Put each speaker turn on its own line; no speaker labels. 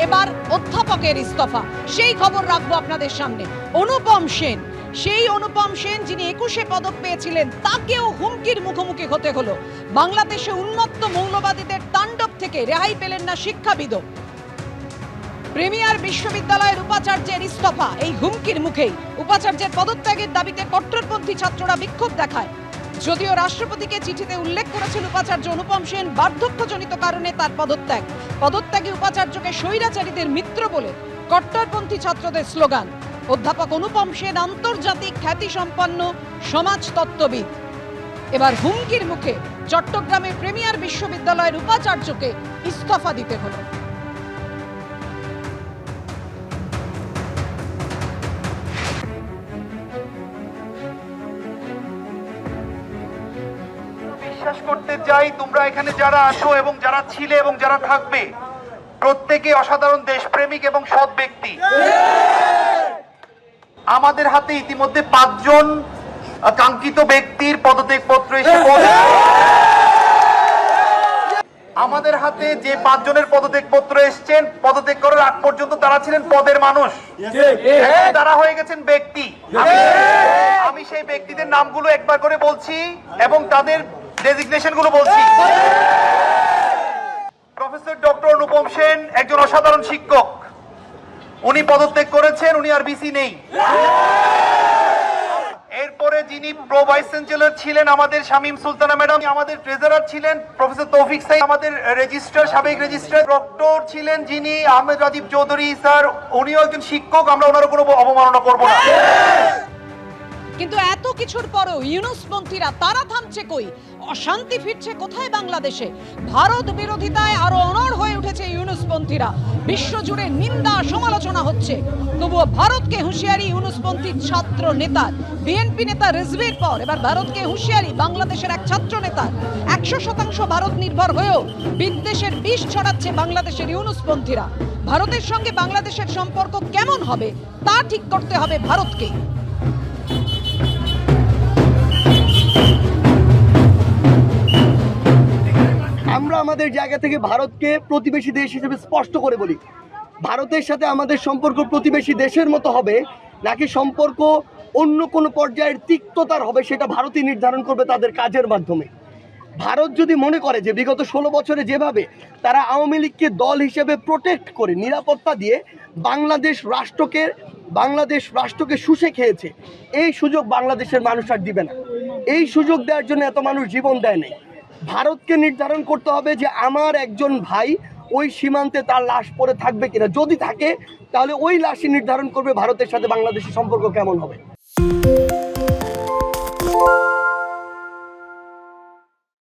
এবার অধ্যাপকের ইস্তফা, সেই খবর রাখবো আপনাদের সামনে। অনুপম সেন, সেই অনুপম সেন যিনি 21-এ পদক পেয়েছিলেন, তাকেও হুমকির মুখোমুখি হতে হলো। বাংলাদেশে উন্মত্ত মৌলবাদীদের তাণ্ডব থেকে রেহাই পেলেন না শিক্ষাবিদও। প্রিমিয়ার বিশ্ববিদ্যালয়ের উপাচার্যের ইস্তফা, এই হুমকির মুখেই উপাচার্যের পদত্যাগের দাবিতে কট্টরপন্থী ছাত্ররা বিক্ষোভ দেখায়। যদিও রাষ্ট্রপতিকে চিঠিতে উল্লেখ করেছেন উপাচার্য অনুপম সেন বার্ধক্যজনিত কারণে তার পদত্যাগে উপাচার্যকে স্বৈরাচারীদের মিত্র বলে কট্টরপন্থী ছাত্রদের স্লোগান। অধ্যাপক অনুপম সেন আন্তর্জাতিক খ্যাতিসম্পন্ন সমাজতত্ত্ববিদ, এবার হুমকির মুখে চট্টগ্রামের প্রিমিয়ার বিশ্ববিদ্যালয়ের উপাচার্যকে ইস্তফা দিতে হলো।
বিশ্বাস করতে চাই তোমরা এখানে যারা আছো এবং যারা ছিলে এবং যারা থাকবে, প্রত্যেকে অসাধারণ দেশপ্রেমিক এবং সৎ ব্যক্তি। আমাদের হাতে ইতিমধ্যে 5 জন কাঙ্ক্ষিত ব্যক্তির পদত্যাগপত্র এসে আমাদের হাতে যে 5 জনের পদত্যাগপত্র এসেছেন, পদত্যাগ করার আগ পর্যন্ত তারা ছিলেন পদের মানুষ, তারা হয়ে গেছেন ব্যক্তি। আমি সেই ব্যক্তিদের নামগুলো একবার করে বলছি এবং তাদের ডেজিগনেশন গুলো বলছি। প্রফেসর ডক্টর অনুপম সেন একজন অসাধারণ শিক্ষক, উনি পদত্যাগ করেছেন, উনি আর বিসি নেই। এরপরে যিনি প্রো ভাইস চ্যান্সেলর ছিলেন আমাদের শামীম সুলতানা ম্যাডাম, আমাদের ট্রেজারার ছিলেন প্রফেসর তৌফিক সাইদ, আমাদের রেজিস্ট্রার সাবেক রেজিস্ট্রার ডক্টর ছিলেন যিনি আহমেদ রাজীব চৌধুরী স্যার, উনিও একজন শিক্ষক, আমরা ওনার কোনো অবমাননা করব না।
কিন্তু এত কিছুর পরেও ইউনুসপন্থীরা তারা থামছে কই? অশান্তি ফিরছে কোথায় বাংলাদেশে? ভারত বিরোধিতায় আরো অনড় হয়ে উঠেছে ইউনুসপন্থীরা, বিশ্বজুড়ে নিন্দা সমালোচনা হচ্ছে। তবুও ভারতকে হুঁশিয়ারি ইউনুসপন্থী ছাত্র নেতার। বিএনপি নেতা রিজভির পর এবার ভারতকে হুঁশিয়ারি বাংলাদেশের এক ছাত্র নেতার। 100% ভারত নির্ভর হয়েও বিদ্বেষের বিষ ছড়াচ্ছে বাংলাদেশের ইউনুসপন্থীরা। ভারতের সঙ্গে বাংলাদেশের সম্পর্ক কেমন হবে তা ঠিক করতে হবে ভারতকে।
আমরা আমাদের জায়গা থেকে ভারতকে প্রতিবেশী দেশ হিসেবে স্পষ্ট করে বলি, ভারতের সাথে আমাদের সম্পর্ক প্রতিবেশী দেশের মতো হবে নাকি সম্পর্ক অন্য কোনো পর্যায়ের তিক্ততার হবে, সেটা ভারতই নির্ধারণ করবে তাদের কাজের মাধ্যমে। ভারত যদি মনে করে যে বিগত 16 বছরে যেভাবে তারা আওয়ামী লীগকে দল হিসেবে প্রোটেক্ট করে নিরাপত্তা দিয়ে বাংলাদেশ রাষ্ট্রকে শুষে খেয়েছে, এই সুযোগ বাংলাদেশের মানুষ আর দিবে না। এই সুযোগ দেওয়ার জন্য এত মানুষ জীবন দেয় নাই। ভারতকে নির্ধারণ করতে হবে যে আমার একজন ভাই ওই সীমান্তে তার লাশ পড়ে থাকবে কিনা, যদি থাকে তাহলে ওই লাশই নির্ধারণ করবে ভারতের সাথে বাংলাদেশের সম্পর্ক কেমন হবে।